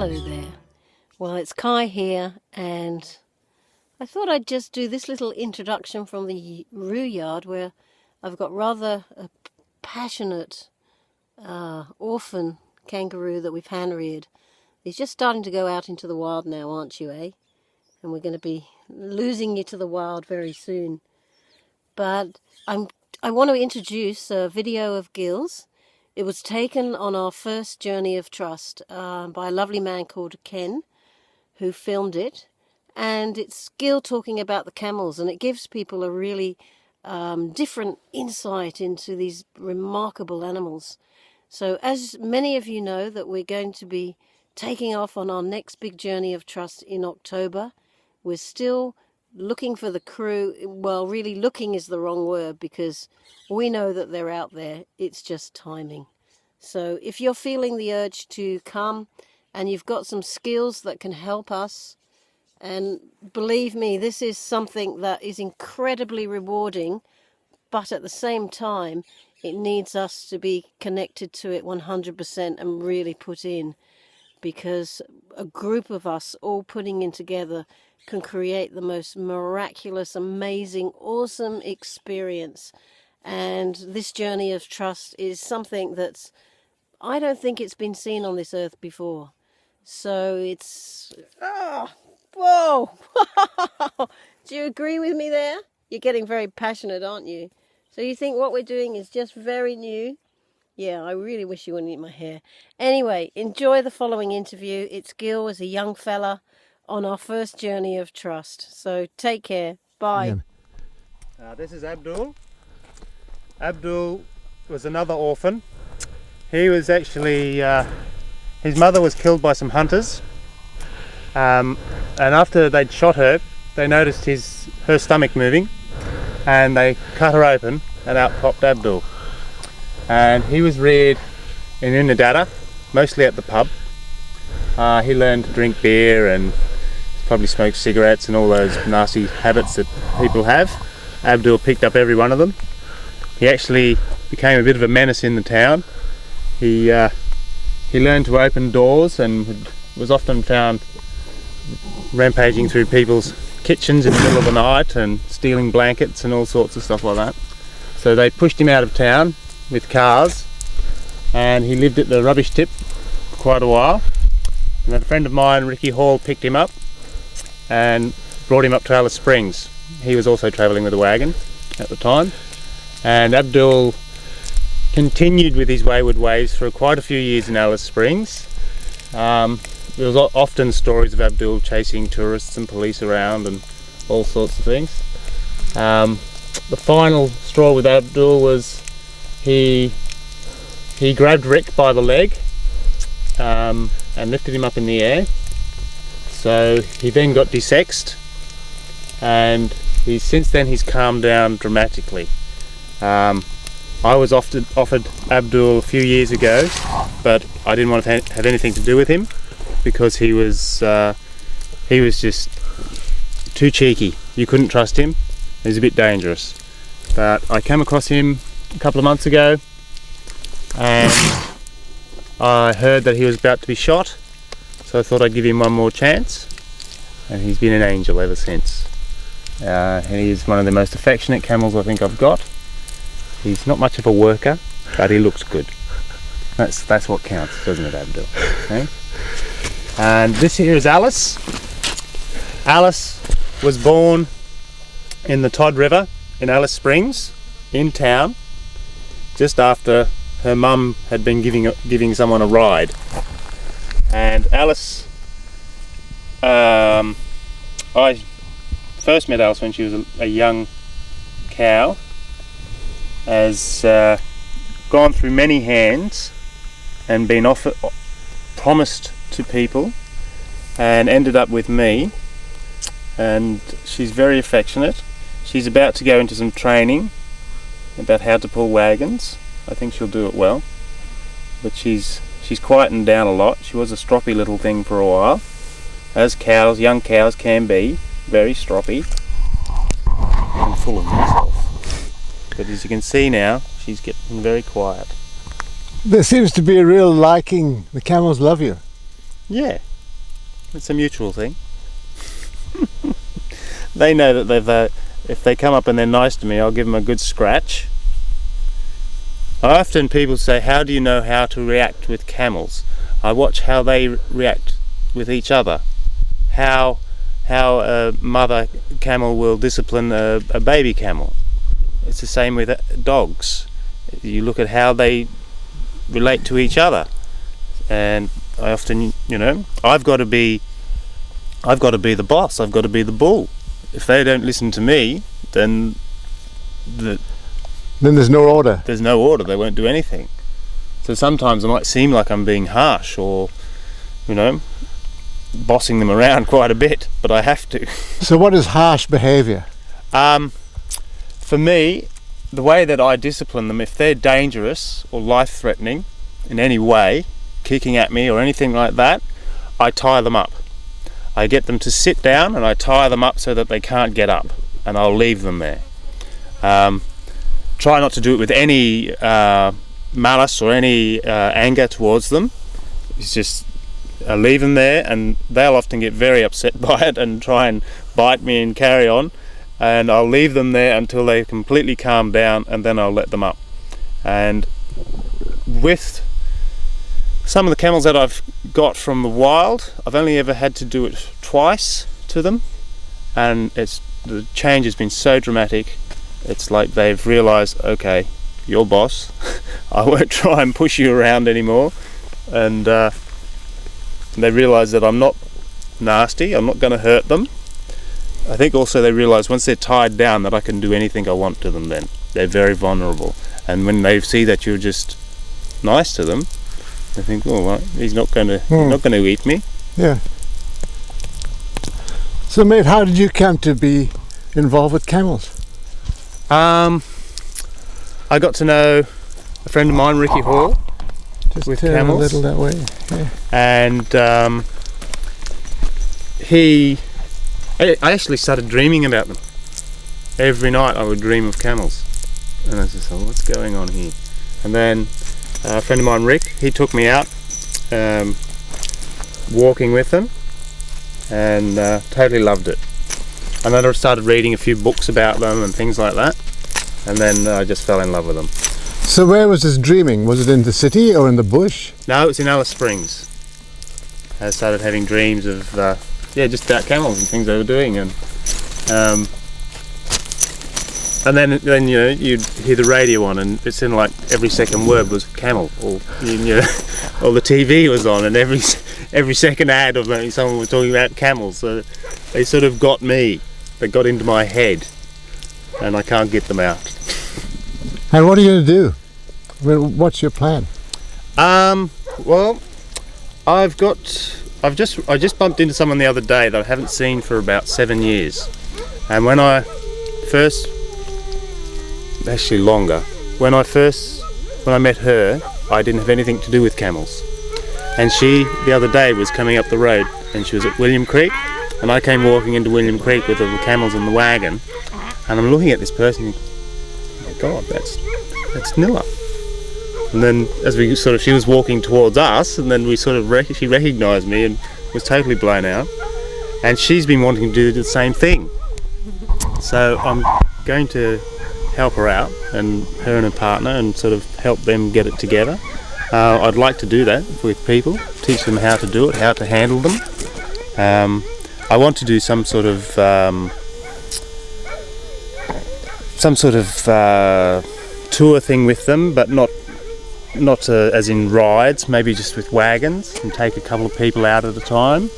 Hello there. Well, it's Kai here, and I thought I'd just do this little introduction from the Roo Yard, where I've got rather a passionate orphan kangaroo that we've hand-reared. He's just starting to go out into the wild now, aren't you, eh? And we're going to be losing you to the wild very soon. But I want to introduce a video of Gill's. It was taken on our first journey of trust by a lovely man called Ken, who filmed it. And it's Gill talking about the camels, and it gives people a really different insight into these remarkable animals. So as many of you know, that we're going to be taking off on our next big journey of trust in October. We're still looking for the crew. Well, really looking is the wrong word, because we know that they're out there. It's just timing. So if you're feeling the urge to come and you've got some skills that can help us, and believe me, this is something that is incredibly rewarding, but at the same time, it needs us to be connected to it 100% and really put in, because a group of us all putting in together can create the most miraculous, amazing, awesome experience. And this journey of trust is something that's, I don't think it's been seen on this earth before. So it's, whoa, do you agree with me there? You're getting very passionate, aren't you? So you think what we're doing is just very new? Yeah, I really wish you wouldn't eat my hair. Anyway, enjoy the following interview. It's Gill as a young fella on our first journey of trust. So take care. Bye. This is Abdul. Abdul was another orphan. He was actually, his mother was killed by some hunters. And after they'd shot her, they noticed her stomach moving, and they cut her open, and out popped Abdul. And he was reared in Unadada, mostly at the pub. He learned to drink beer and probably smoked cigarettes and all those nasty habits that people have. Abdul picked up every one of them. He actually became a bit of a menace in the town. He learned to open doors and was often found rampaging through people's kitchens in the middle of the night and stealing blankets and all sorts of stuff like that. So they pushed him out of town with cars, and he lived at the rubbish tip for quite a while. And then a friend of mine, Ricky Hall, picked him up and brought him up to Alice Springs. He was also travelling with a wagon at the time, and Abdul continued with his wayward ways for quite a few years in Alice Springs. There was often stories of Abdul chasing tourists and police around and all sorts of things. The final straw with Abdul was he grabbed Rick by the leg and lifted him up in the air. So he then got desexed, and since then he's calmed down dramatically. I was offered Abdul a few years ago, but I didn't want to have anything to do with him, because he was just too cheeky. You couldn't trust him. He was a bit dangerous. But I came across him a couple of months ago, and I heard that he was about to be shot, so I thought I'd give him one more chance, and he's been an angel ever since. And he's one of the most affectionate camels I think I've got. He's not much of a worker, but he looks good. That's what counts, doesn't it, Abdul? Okay? And this here is Alice. Alice was born in the Todd River in Alice Springs, in town, just after her mum had been giving someone a ride. And Alice, I first met Alice when she was a young cow, has gone through many hands and been promised to people, and ended up with me. And she's very affectionate. She's about to go into some training about how to pull wagons. I think she'll do it well, but she's quietened down a lot. She was a stroppy little thing for a while, as young cows can be, very stroppy and full of themselves. But as you can see now, she's getting very quiet. There seems to be a real liking. The camels love you. Yeah, It's a mutual thing. They know that if they come up and they're nice to me, I'll give them a good scratch. Often people say, how do you know how to react with camels? I watch how they react with each other. How a mother camel will discipline a baby camel. It's the same with dogs. You look at how they relate to each other. And I often, I've got to be the boss. I've got to be the bull. If they don't listen to me, then there's no order. There's no order. They won't do anything. So sometimes I might seem like I'm being harsh or, bossing them around quite a bit, but I have to. So what is harsh behaviour? For me, the way that I discipline them, if they're dangerous or life-threatening in any way, kicking at me or anything like that, I tie them up. I get them to sit down and I tie them up so that they can't get up, and I'll leave them there. Try not to do it with any malice or any anger towards them. It's just I leave them there, and they'll often get very upset by it and try and bite me and carry on, and I'll leave them there until they completely calm down, and then I'll let them up. And with some of the camels that I've got from the wild, I've only ever had to do it twice to them, and the change has been so dramatic. It's like they've realised, okay, you're boss. I won't try and push you around anymore, and they realise that I'm not nasty. I'm not going to hurt them. I think also they realise once they're tied down that I can do anything I want to them. Then they're very vulnerable, and when they see that you're just nice to them, they think, oh, well, he's not going to eat me. Yeah. So, mate, how did you come to be involved with camels? I got to know a friend of mine, Ricky Hall, Just with turn camels, a little that way. Yeah. and I actually started dreaming about them. Every night I would dream of camels, and I just thought, what's going on here? And then a friend of mine, Rick, he took me out walking with them, and totally loved it. And then I started reading a few books about them and things like that, and then I just fell in love with them. So where was this dreaming? Was it in the city or in the bush? No, it was in Alice Springs. I started having dreams of just about camels and things they were doing, and then you'd hear the radio on, and it seemed like every second word was camel, or or the TV was on, and every second ad of someone was talking about camels. So they sort of got me. They got into my head, and I can't get them out. And what are you going to do? I mean, what's your plan? Well, I just bumped into someone the other day that I haven't seen for about 7 years, and when I met her, I didn't have anything to do with camels, and she the other day was coming up the road, and she was at William Creek, and I came walking into William Creek with the camels in the wagon, and I'm looking at this person. Oh my God, that's Nilla. And then she was walking towards us, and then she recognised me and was totally blown out. And she's been wanting to do the same thing. So I'm going to help her out, and her and her partner, and sort of help them get it together. I'd like to do that with people, teach them how to do it, how to handle them. I want to do some sort of tour thing with them, but not as in rides, maybe just with wagons, and take a couple of people out at a time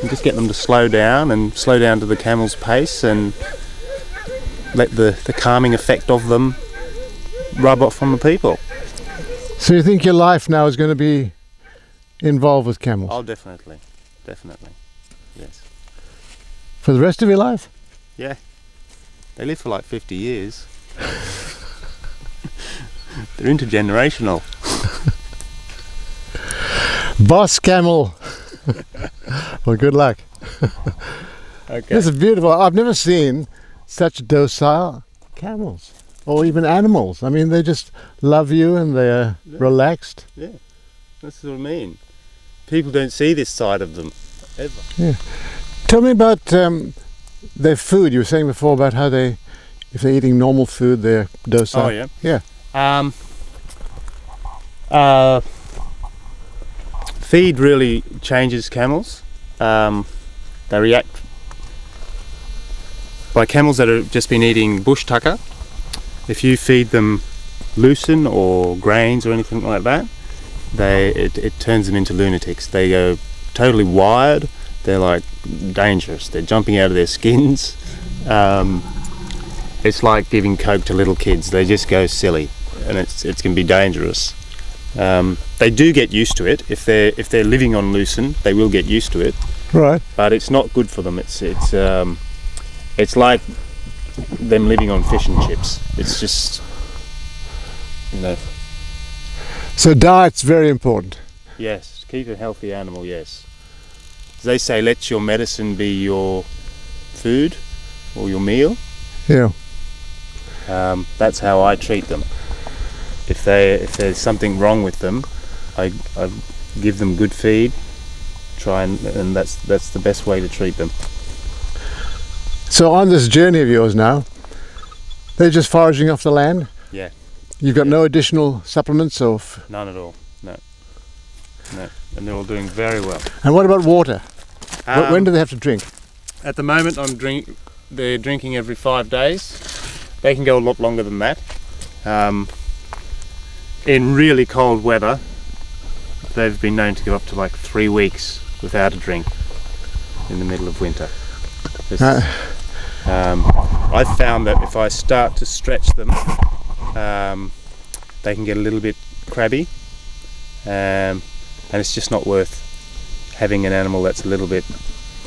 and just get them to slow down to the camel's pace, and let the calming effect of them rub off on the people. So you think your life now is going to be involved with camels? Oh, definitely, yes. For the rest of your life? Yeah, they live for like 50 years. They're intergenerational. Boss camel. Well, good luck. Okay. This is beautiful. I've never seen such docile camels, or even animals. I mean, they just love you, and they're relaxed. Yeah, that's what I mean. People don't see this side of them, ever. Tell me about their food. You were saying before about how if they're eating normal food, they're docile. Oh, yeah? Yeah. Feed really changes camels. They react by camels that have just been eating bush tucker. If you feed them lucerne or grains or anything like that, it turns them into lunatics. They go totally wired. They're like dangerous. They're jumping out of their skins. It's like giving coke to little kids. They just go silly, and it's can be dangerous. They do get used to it. If they're living on lucerne, they will get used to it. Right. But it's not good for them. It's like them living on fish and chips. It's just, you know. So diet's very important. Yes, keep a healthy animal. Yes. As they say, let your medicine be your food or your meal. Yeah. That's how I treat them. If there's something wrong with them, I give them good feed. And that's the best way to treat them. So on this journey of yours now, they're just foraging off the land? Yeah. You've got no additional supplements or... None at all. No. And they're all doing very well. And what about water? When do they have to drink? At the moment, they're drinking every 5 days. They can go a lot longer than that. In really cold weather, they've been known to go up to like 3 weeks without a drink in the middle of winter. I've found that if I start to stretch them, they can get a little bit crabby, and it's just not worth having an animal that's a little bit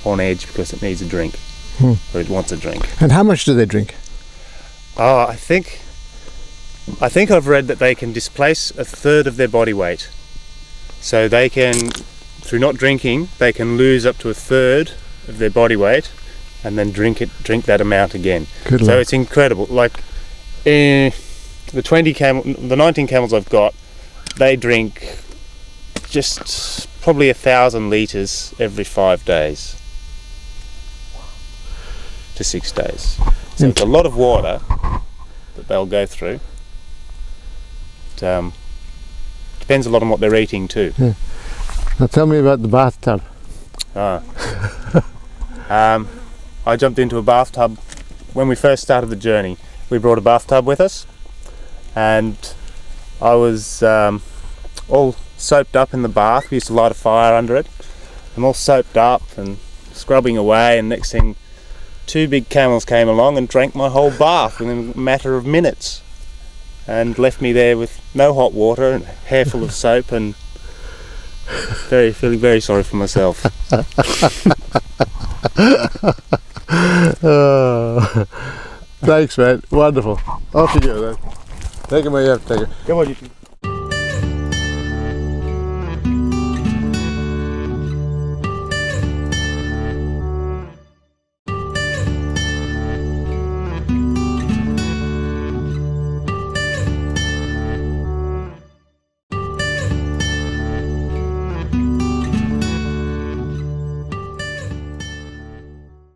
on edge because it needs a drink, or it wants a drink. And how much do they drink? Oh, I think I've read that they can displace a third of their body weight. So they can, through not drinking, they can lose up to a third of their body weight, and then drink that amount again. Good so luck. It's incredible. Like the 19 camels I've got, they drink just probably 1,000 litres every 5 days to 6 days. So it's a lot of water that they'll go through. It depends a lot on what they're eating too. Yeah. Now tell me about the bathtub. I jumped into a bathtub when we first started the journey. We brought a bathtub with us, and I was all soaped up in the bath. We used to light a fire under it. I'm all soaped up and scrubbing away, and next thing, 2 big camels came along and drank my whole bath within a matter of minutes, and left me there with no hot water and hair full of soap, and feeling very sorry for myself. Thanks, man. Wonderful. Off you go then. Take it where you have to take it. Come on, you can.